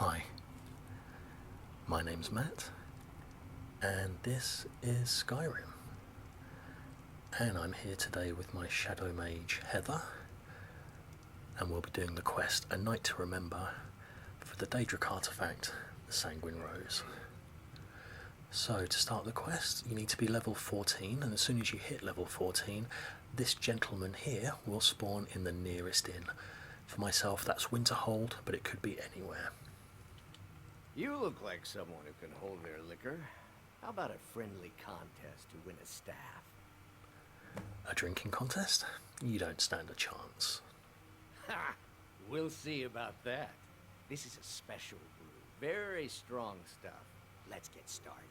Hi, my name's Matt, and this is Skyrim, and I'm here today with my Shadow Mage Heather, and we'll be doing the quest A Night to Remember for the Daedric artefact, the Sanguine Rose. So to start the quest, you need to be level 14, and as soon as you hit level 14, this gentleman here will spawn in the nearest inn. For myself, that's Winterhold, but it could be anywhere. You look like someone who can hold their liquor. How about a friendly contest to win a staff? A drinking contest? You don't stand a chance. Ha! We'll see about that. This is a special brew. Very strong stuff. Let's get started.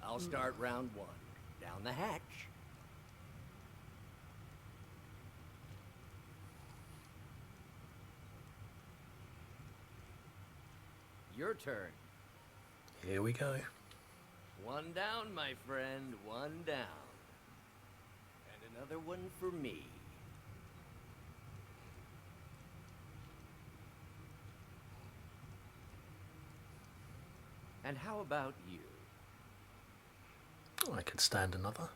I'll start round one. Down the hatch. Your turn. Here we go. One down, my friend. One down. And another one for me. And how about you? I could stand another.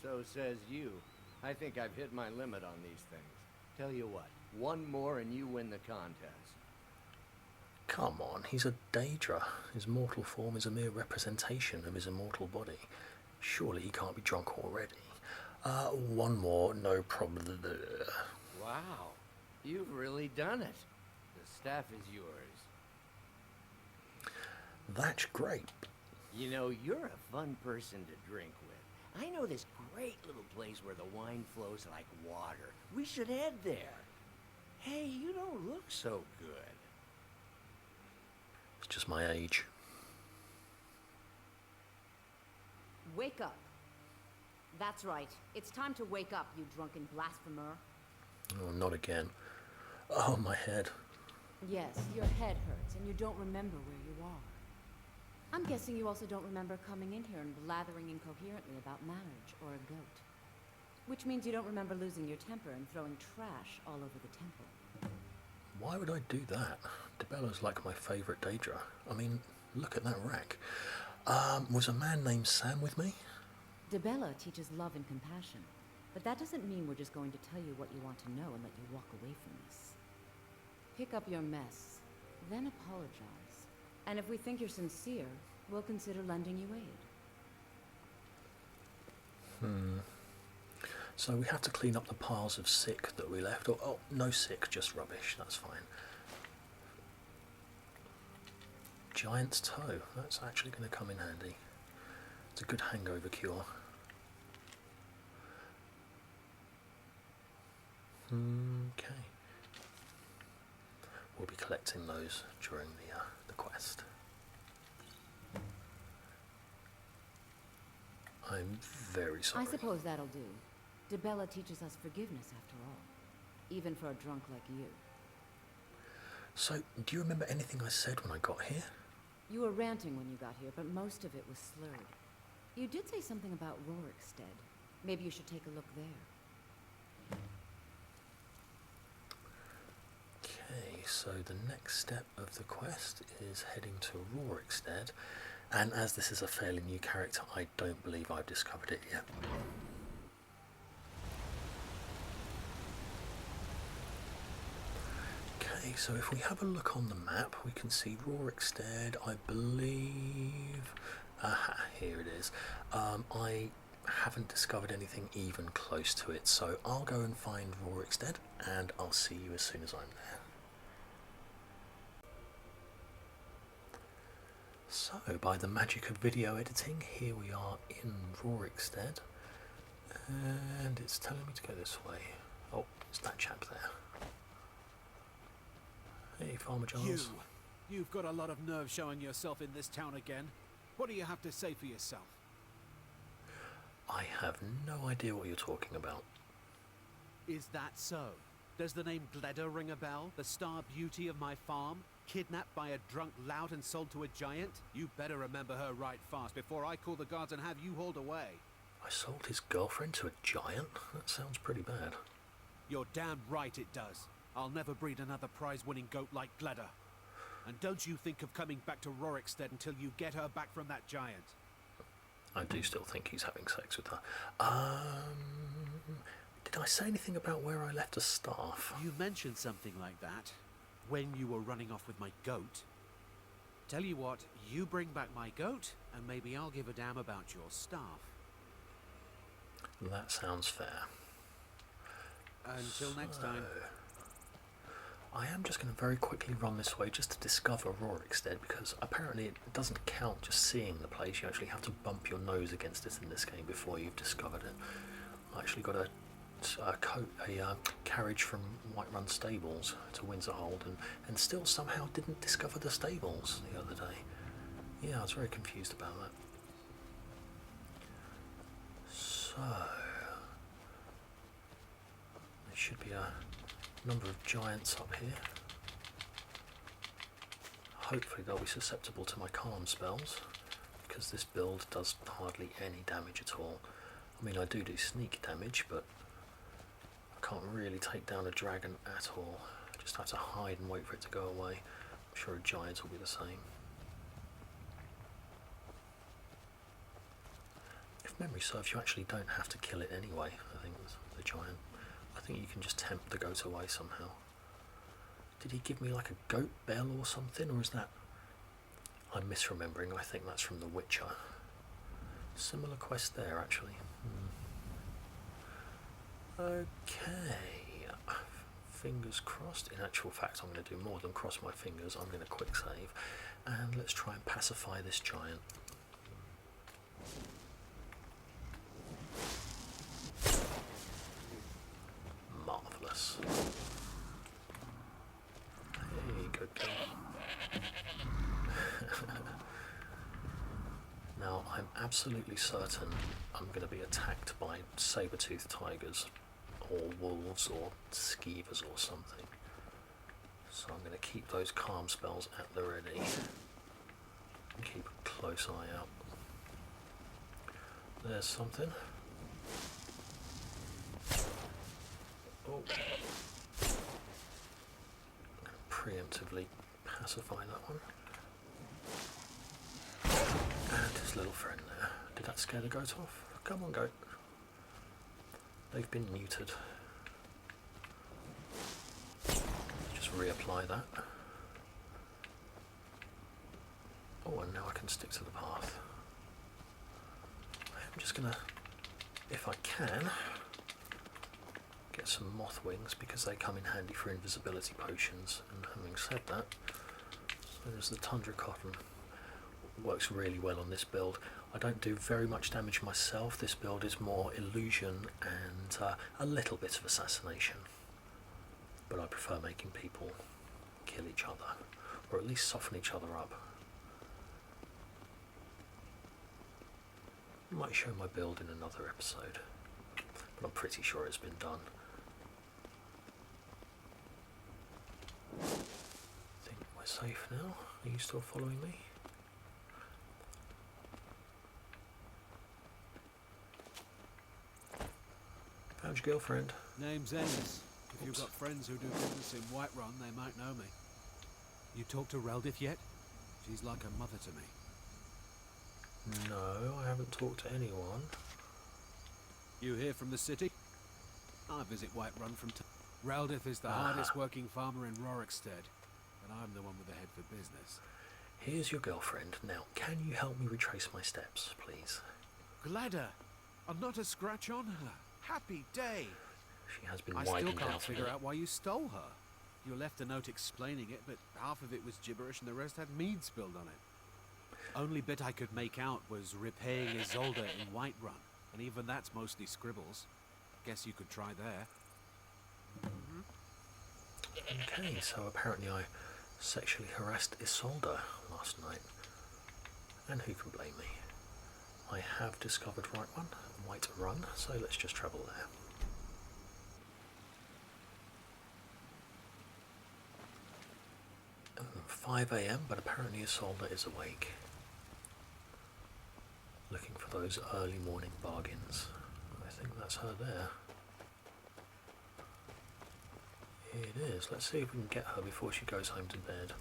So says you. I think I've hit my limit on these things. Tell you what, one more and you win the contest. Come on, he's a Daedra. His mortal form is a mere representation of his immortal body. Surely he can't be drunk already. One more, no problem. Wow, you've really done it. The staff is yours. That's great. You know, you're a fun person to drink with. I know this great little place where the wine flows like water. We should head there. Hey, you don't look so good. It's just my age. Wake up. That's right. It's time to wake up, you drunken blasphemer. Oh, not again. Oh, my head. Yes, your head hurts and you don't remember where you are. I'm guessing you also don't remember coming in here and blathering incoherently about marriage or a goat. Which means you don't remember losing your temper and throwing trash all over the temple. Why would I do that? Debella's like my favourite Daedra. I mean, look at that wreck. Was a man named Sam with me? Debella teaches love and compassion, but that doesn't mean we're just going to tell you what you want to know and let you walk away from this. Pick up your mess, then apologize. And if we think you're sincere, we'll consider lending you aid. So we have to clean up the piles of sick that we left. Oh, no sick, just rubbish. That's fine. Giant's toe. That's actually going to come in handy. It's a good hangover cure. Okay. We'll be collecting those during the quest. I'm very sorry. I suppose that'll do. Debella teaches us forgiveness after all, even for a drunk like you. So, do you remember anything I said when I got here? You were ranting when you got here, but most of it was slurred. You did say something about Rorikstead. Maybe you should take a look there. Okay, so the next step of the quest is heading to Rorikstead, and as this is a fairly new character, I don't believe I've discovered it yet. Okay, so if we have a look on the map, we can see Rorikstead, I believe. Aha, here it is. I haven't discovered anything even close to it, so I'll go and find Rorikstead, and I'll see you as soon as I'm there. So, by the magic of video editing, here we are in Rorikstead, and it's telling me to go this way. Oh, it's that chap there. Hey, Farmer Giles. You've got a lot of nerve showing yourself in this town again. What do you have to say for yourself? I have no idea what you're talking about. Is that so? Does the name Gleda ring a bell? The star beauty of my farm? Kidnapped by a drunk lout and sold to a giant? You better remember her right fast before I call the guards and have you hauled away. I sold his girlfriend to a giant? That sounds pretty bad. You're damn right it does. I'll never breed another prize-winning goat like Gleda. And don't you think of coming back to Rorikstead until you get her back from that giant. I do still think he's having sex with her. Did I say anything about where I left a staff? You mentioned something like that when you were running off with my goat. Tell you what, you bring back my goat, and maybe I'll give a damn about your staff. That sounds fair. Until next time. I am just going to very quickly run this way just to discover Rorikstead, because apparently it doesn't count just seeing the place. You actually have to bump your nose against it in this game before you've discovered it. I actually got a carriage from Whiterun Stables to Windsorhold and still somehow didn't discover the stables the other day. Yeah, I was very confused about that. So, there should be a number of giants up here. Hopefully they'll be susceptible to my calm spells, because this build does hardly any damage at all. I mean, I do sneak damage, but I can't really take down a dragon at all. I just have to hide and wait for it to go away. I'm sure a giant will be the same. If memory serves, you actually don't have to kill it anyway, I think, the giant. I think you can just tempt the goat away somehow. Did he give me like a goat bell or something, or is that... I'm misremembering, I think that's from The Witcher. Similar quest there, actually. Okay. Fingers crossed. In actual fact, I'm going to do more than cross my fingers. I'm going to quick save. And let's try and pacify this giant. Marvellous. Hey, good girl. Now, I'm absolutely certain I'm going to be attacked by saber-toothed tigers, or wolves, or skeevers, or something. So I'm going to keep those calm spells at the ready, and keep a close eye out. There's something. Oh. I'm going to preemptively pacify that one. And his little friend there. Did that scare the goat off? Come on, goat. They've been neutered. Just reapply that. Oh, and now I can stick to the path. I'm just gonna, if I can, get some moth wings, because they come in handy for invisibility potions. And having said that, so there's the tundra cotton. Works really well on this build. I don't do very much damage myself. This build is more illusion and a little bit of assassination, but I prefer making people kill each other, or at least soften each other up. I might show my build in another episode, but I'm pretty sure it's been done. I think we're safe now. Are you still following me? How's your girlfriend? Name's Ennis. If you've got friends who do business in Whiterun, they might know me. You talked to Reldith yet? She's like a mother to me. No, I haven't talked to anyone. You here from the city? I visit Whiterun from time. Reldith is the hardest working farmer in Rorikstead, but I'm the one with the head for business. Here's your girlfriend. Now, can you help me retrace my steps, please? Gleda! I'm not a scratch on her. Happy day! She has been I still widened can't out a figure bit. out why you stole her. You left a note explaining it, but half of it was gibberish and the rest had mead spilled on it. Only bit I could make out was repaying Isolde in Whiterun, and even that's mostly scribbles. Guess you could try there. Okay, so apparently I sexually harassed Isolde last night. And who can blame me? I have discovered Whiterun, so let's just travel there. 5 AM, but apparently Isolde is awake. Looking for those early morning bargains. I think that's her there. It is. Let's see if we can get her before she goes home to bed.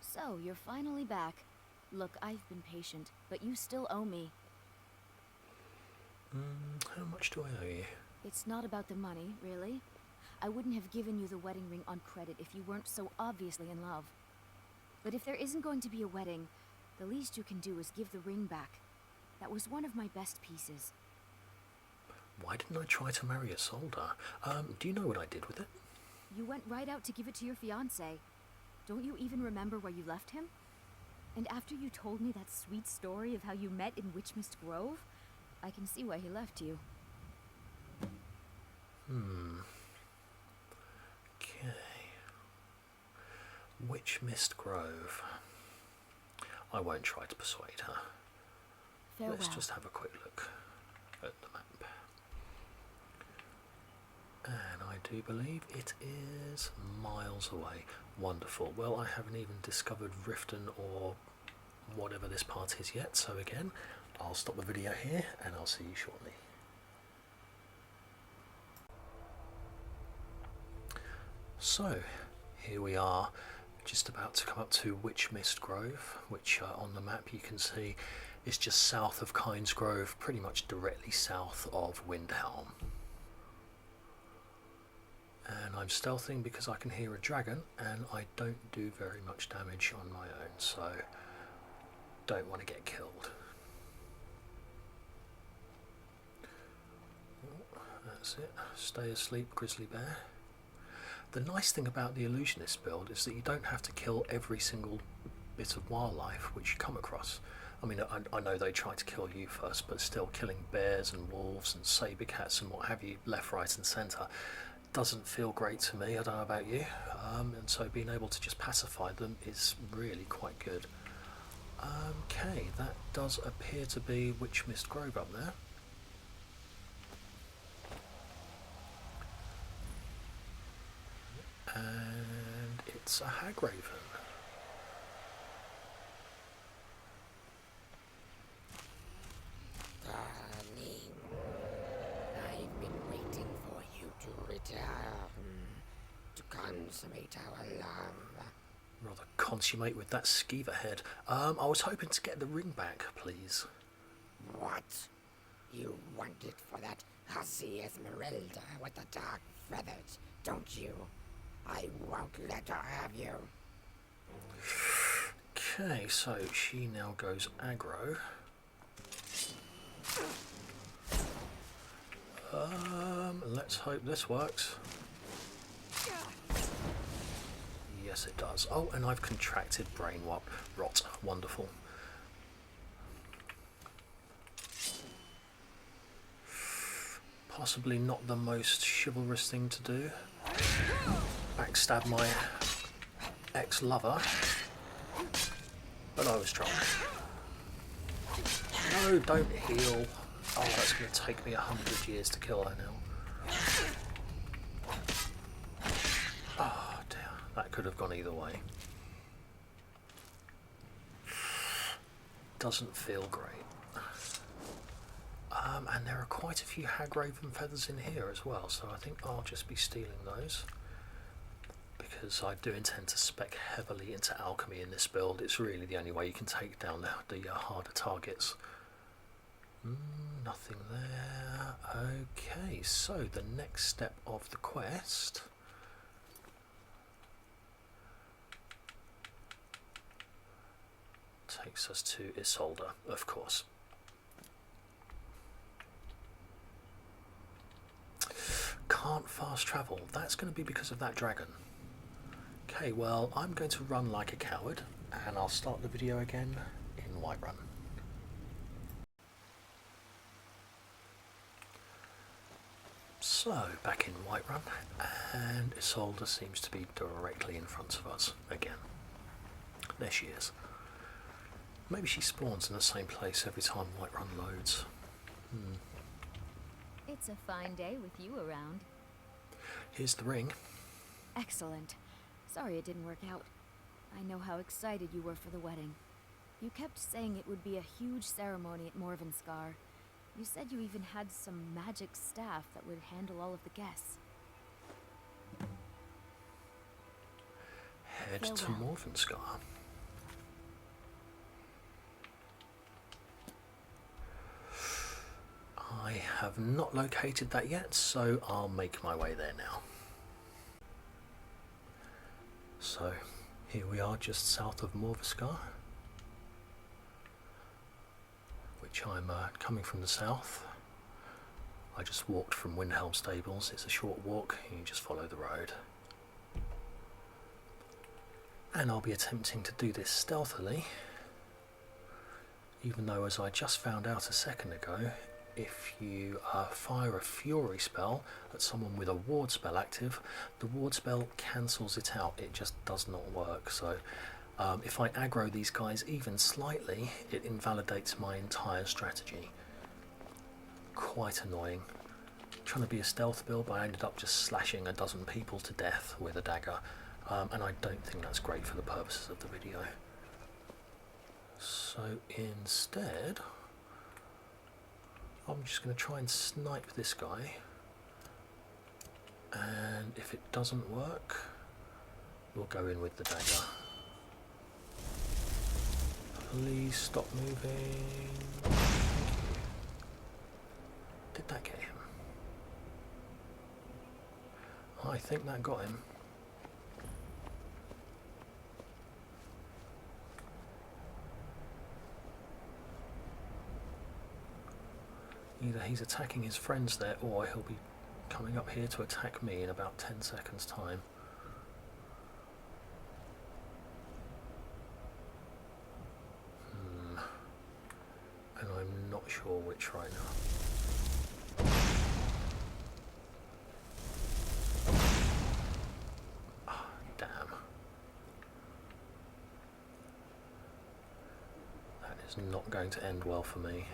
So, you're finally back. Look, I've been patient, but you still owe me. How much do I owe you? It's not about the money, really. I wouldn't have given you the wedding ring on credit if you weren't so obviously in love. But if there isn't going to be a wedding, the least you can do is give the ring back. That was one of my best pieces. Why didn't I try to marry Isolde? Do you know what I did with it? You went right out to give it to your fiancé. Don't you even remember where you left him? And after you told me that sweet story of how you met in Witchmist Grove, I can see why he left you. Okay. Witchmist Grove. I won't try to persuade her. Farewell. Let's just have a quick look at the map. And I do believe it is miles away. Wonderful. Well, I haven't even discovered Riften or whatever this part is yet, so again, I'll stop the video here and I'll see you shortly. So, here we are, just about to come up to Witchmist Grove, which on the map you can see is just south of Kynes Grove, pretty much directly south of Windhelm. And I'm stealthing because I can hear a dragon and I don't do very much damage on my own, so don't want to get killed. Oh, that's it. Stay asleep, grizzly bear. The nice thing about the illusionist build is that you don't have to kill every single bit of wildlife which you come across. I mean, I know they try to kill you first, but still killing bears and wolves and saber cats and what have you left, right and centre doesn't feel great to me. I don't know about you, and so being able to just pacify them is really quite good. Okay, that does appear to be Witchmist Grove up there. And it's a hag raven. Darling, I've been waiting for you to return, to consummate our love. Rather consummate with that skeever head. I was hoping to get the ring back, please. What? You want it for that hussy Esmeralda with the dark feathers, don't you? I won't let her have you. Okay, so she now goes aggro. Let's hope this works. Yes, it does. Oh, and I've contracted brain rot. Wonderful. Possibly not the most chivalrous thing to do. Backstab my ex-lover. But I was drunk. No, don't heal. Oh, that's going to take me 100 years to kill her now. Oh dear, that could have gone either way. Doesn't feel great. And there are quite a few hag raven feathers in here as well, so I think I'll just be stealing those. Because I do intend to spec heavily into alchemy in this build. It's really the only way you can take down the harder targets. Nothing there. Okay, so the next step of the quest takes us to Isolde, of course. Can't fast travel. That's going to be because of that dragon. Okay, well, I'm going to run like a coward, and I'll start the video again in Whiterun. So, back in Whiterun, and Isolde seems to be directly in front of us again. There she is. Maybe she spawns in the same place every time Whiterun loads. It's a fine day with you around. Here's the ring. Excellent. Sorry it didn't work out. I know how excited you were for the wedding. You kept saying it would be a huge ceremony at Morvenskar. You said you even had some magic staff that would handle all of the guests. head to Farewell. Morvenscar. I have not located that yet, so I'll make my way there now. So here we are just south of Morvenscar, which I'm coming from the south. I just walked from Windhelm Stables. It's a short walk, you just follow the road. And I'll be attempting to do this stealthily, even though, as I just found out a second ago, if you fire a fury spell at someone with a ward spell active, the ward spell cancels it out. It just does not work. So if I aggro these guys even slightly, it invalidates my entire strategy. Quite annoying. Trying to be a stealth build, but I ended up just slashing a dozen people to death with a dagger, and I don't think that's great for the purposes of the video. So instead, I'm just going to try and snipe this guy, and if it doesn't work, we'll go in with the dagger. Please stop moving. Thank you. Did that get him? I think that got him. Either he's attacking his friends there, or he'll be coming up here to attack me in about 10 seconds time. And I'm not sure which right now. Ah, damn. That is not going to end well for me.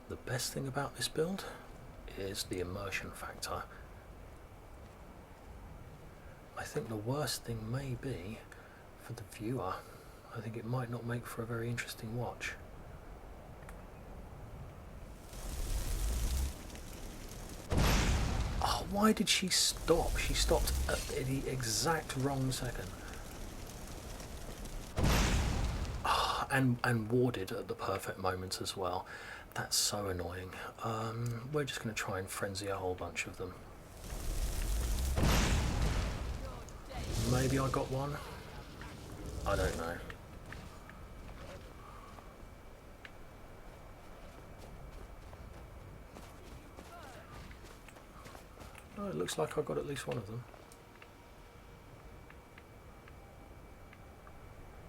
The best thing about this build is the immersion factor. I think the worst thing may be for the viewer. I think it might not make for a very interesting watch. Oh, why did she stop? She stopped at the exact wrong second. Oh, and warded at the perfect moment as well. That's so annoying. We're just going to try and frenzy a whole bunch of them. Maybe I got one? I don't know. Oh, it looks like I got at least one of them.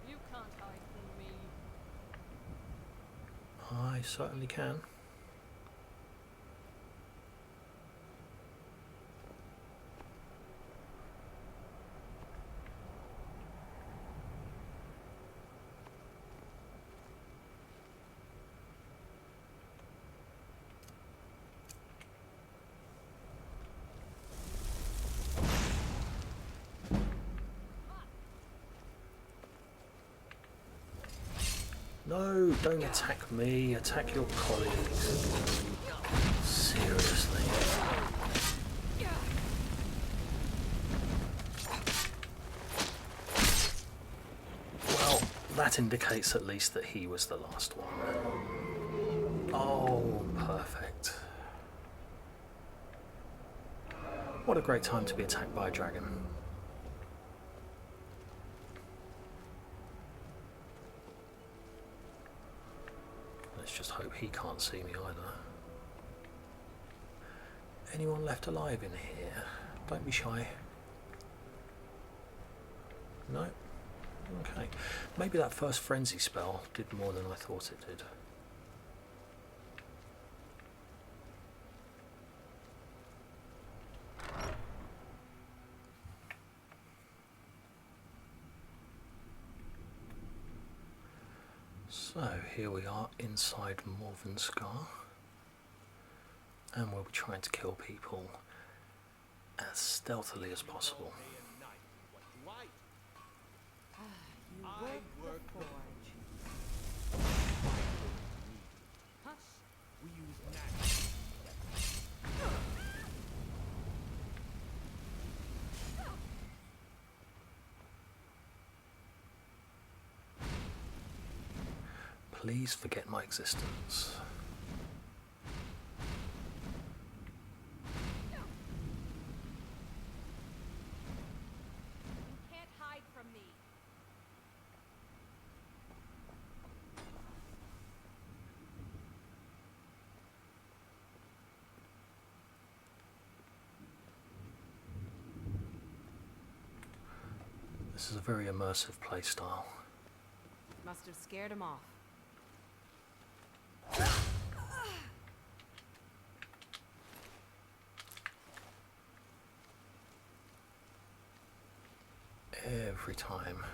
You can't hide from me. I certainly can. No, don't attack me, attack your colleagues. Seriously. Well, that indicates at least that he was the last one. Oh, perfect. What a great time to be attacked by a dragon. Let's just hope he can't see me either. Anyone left alive in here? Don't be shy. No? Okay. Maybe that first frenzy spell did more than I thought it did. So here we are inside Morvenskar, and we'll be trying to kill people as stealthily as possible. You work the forge. We use magic. Please forget my existence. You can't hide from me. This is a very immersive playstyle. Must have scared him off. Every time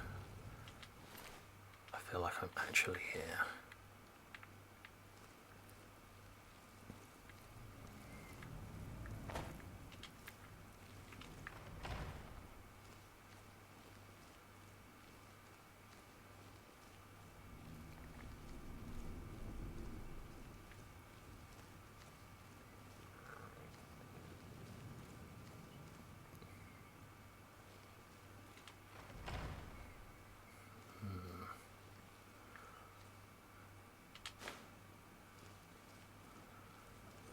I feel like I'm actually here.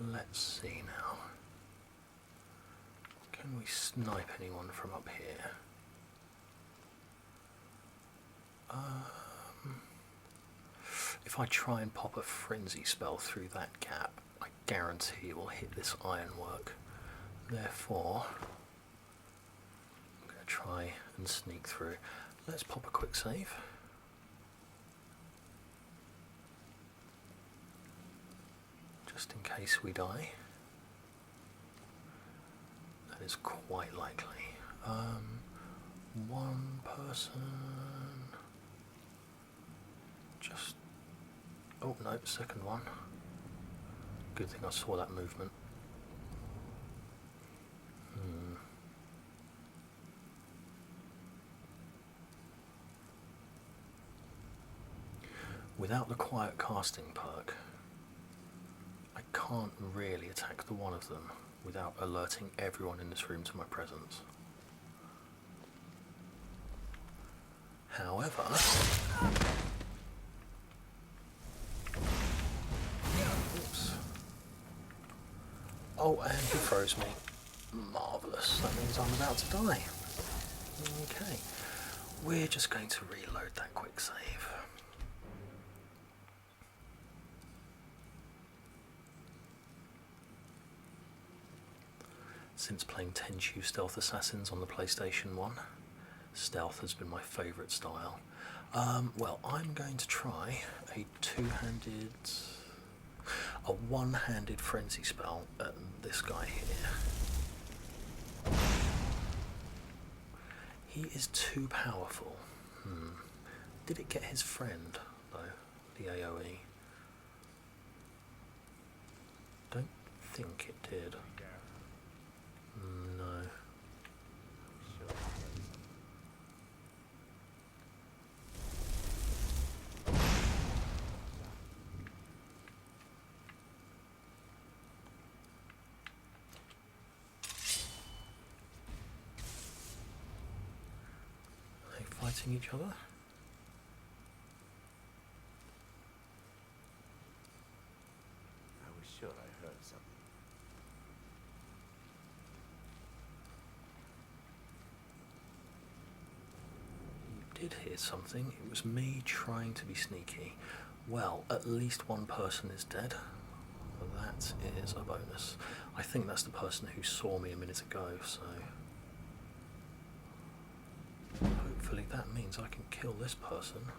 Let's see now. Can we snipe anyone from up here? If I try and pop a frenzy spell through that gap, I guarantee it will hit this ironwork. Therefore, I'm going to try and sneak through. Let's pop a quick save. Just in case we die. That is quite likely. One person. Just. Oh no, second one. Good thing I saw that movement. Without the quiet casting perk, I can't really attack the one of them without alerting everyone in this room to my presence. However, oops. Oh, and he froze me. Marvellous. That means I'm about to die. Okay. We're just going to reload that quick save. Since playing Tenchu Stealth Assassins on the PlayStation 1, stealth has been my favourite style. Well, I'm going to try a one-handed frenzy spell at this guy here. He is too powerful. Did it get his friend, though, the AoE? Don't think it did. No. Are they fighting each other? I was sure I heard something. Did hear something. It was me trying to be sneaky. Well, at least one person is dead. That is a bonus. I think that's the person who saw me a minute ago, so hopefully that means I can kill this person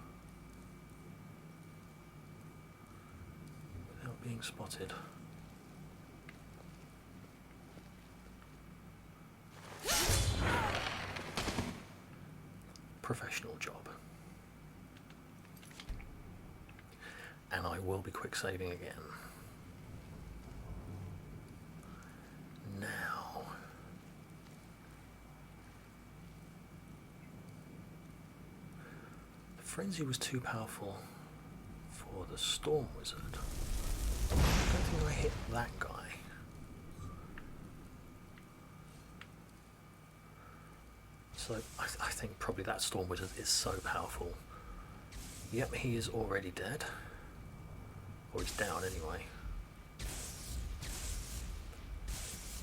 without being spotted. Professional job. will be quick saving again. Now, the frenzy was too powerful for the storm wizard. I don't think I hit that guy. So I think probably that storm wizard is so powerful. Yep, he is already dead. Or he's down anyway.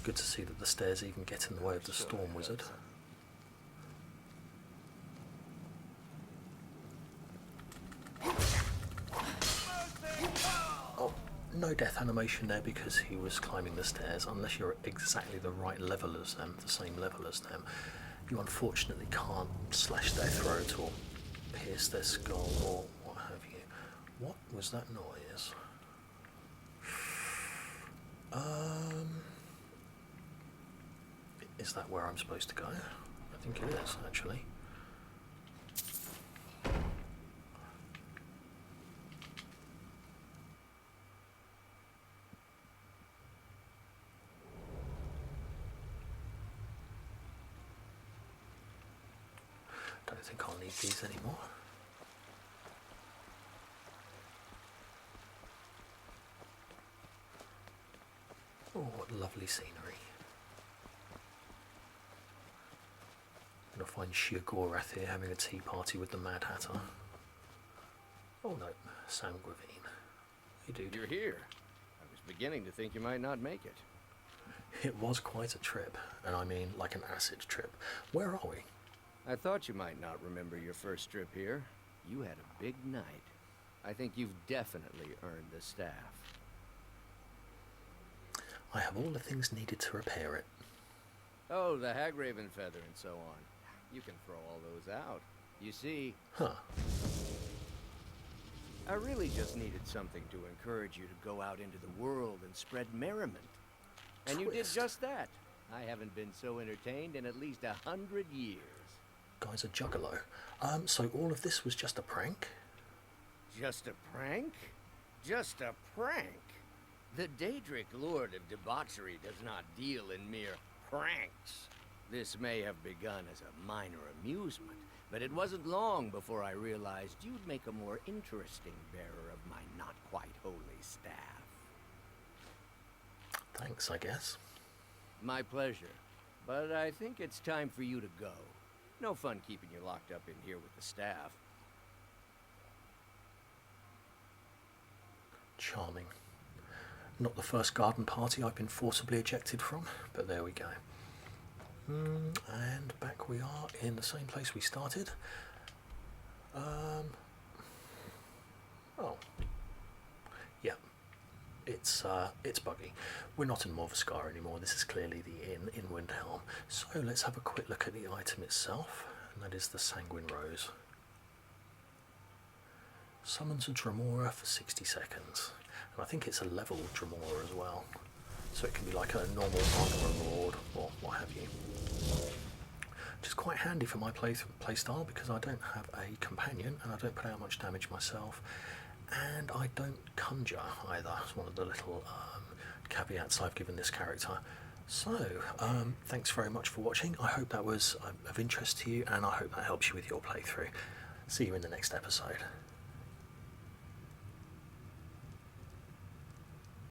Good to see that the stairs even get in the way of the storm wizard. Oh, no death animation there because he was climbing the stairs. Unless you're exactly the right level as them, the same level as them, you unfortunately can't slash their throat or pierce their skull or what have you. What was that noise? Is that where I'm supposed to go? I think it is, actually. Don't think I'll need these anymore. Oh, what lovely scenery. I'm going to find Sheogorath here having a tea party with the Mad Hatter. Oh no, Sanguine. Hey dude. You're here. I was beginning to think you might not make it. It was quite a trip, and I mean like an acid trip. Where are we? I thought you might not remember your first trip here. You had a big night. I think you've definitely earned the staff. I have all the things needed to repair it. Oh, the Hagraven feather and so on. You can throw all those out. You see, Huh. I really just needed something to encourage you to go out into the world and spread merriment. And you did Twist. just that. I haven't been so entertained in at least 100 years. Guy's a juggalo. So all of this was just a prank? Just a prank? Just a prank? The Daedric Lord of Debauchery does not deal in mere pranks. This may have begun as a minor amusement, but it wasn't long before I realized you'd make a more interesting bearer of my not-quite-holy staff. Thanks, I guess. My pleasure. But I think it's time for you to go. No fun keeping you locked up in here with the staff. Charming. Not the first garden party I've been forcibly ejected from, but there we go. And back we are in the same place we started. Oh. Yeah. It's buggy. We're not in Morvascar anymore. This is clearly the inn in Windhelm. So let's have a quick look at the item itself, and that is the Sanguine Rose. Summons a Dremora for 60 seconds. And I think it's a level Dremora as well. So it can be like a normal Armor Lord or what have you. Which is quite handy for my playstyle because I don't have a companion and I don't put out much damage myself. And I don't conjure either. It's one of the little caveats I've given this character. So, thanks very much for watching. I hope that was of interest to you and I hope that helps you with your playthrough. See you in the next episode.